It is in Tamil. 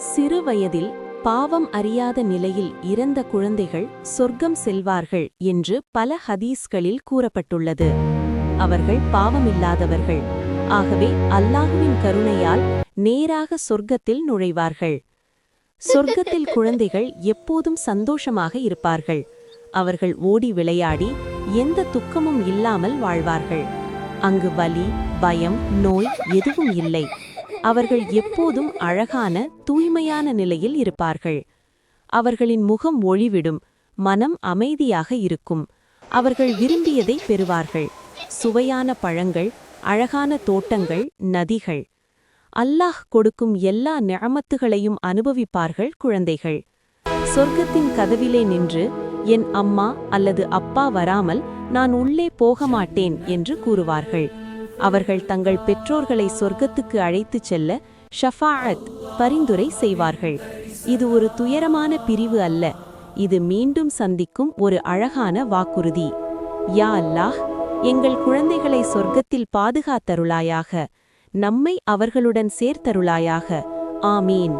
சிறு வயதில் பாவம் அறியாத நிலையில் இறந்த குழந்தைகள் சொர்க்கம் செல்வார்கள் என்று பல ஹதீஸ்களில் கூறப்பட்டுள்ளது. அவர்கள் பாவமில்லாதவர்கள், ஆகவே அல்லாஹுவின் கருணையால் நேராக சொர்க்கத்தில் நுழைவார்கள். சொர்க்கத்தில் குழந்தைகள் எப்போதும் சந்தோஷமாக இருப்பார்கள். அவர்கள் ஓடி விளையாடி எந்த துக்கமும் இல்லாமல் வாழ்வார்கள். அங்கு வலி, பயம், நோய் எதுவும் இல்லை. அவர்கள் எப்போதும் அழகான தூய்மையான நிலையில் இருப்பார்கள். அவர்களின் முகம் ஒளிவிடும், மனம் அமைதியாக இருக்கும். அவர்கள் விரும்பியதை பெறுவார்கள். சுவையான பழங்கள், அழகான தோட்டங்கள், நதிகள். அல்லாஹ் கொடுக்கும் எல்லா நிஅமத்துகளையும் அனுபவிப்பார்கள் குழந்தைகள். சொர்க்கத்தின் கதவிலே நின்று என் அம்மா அல்லது அப்பா வராமல் நான் உள்ளே போக மாட்டேன் என்று கூறுவார்கள். அவர்கள் தங்கள் பெற்றோர்களை சொர்க்கத்துக்கு அழைத்துச் செல்ல ஷஃபாஅத், பரிந்துரை செய்வார்கள். இது ஒரு துயரமான பிரிவு அல்ல, இது மீண்டும் சந்திக்கும் ஒரு அழகான வாக்குறுதி. யா அல்லாஹ், எங்கள் குழந்தைகளை சொர்க்கத்தில் பாதுகாத்தருளாயாக, நம்மை அவர்களுடன் சேர்த்தருளாயாக. ஆமீன்.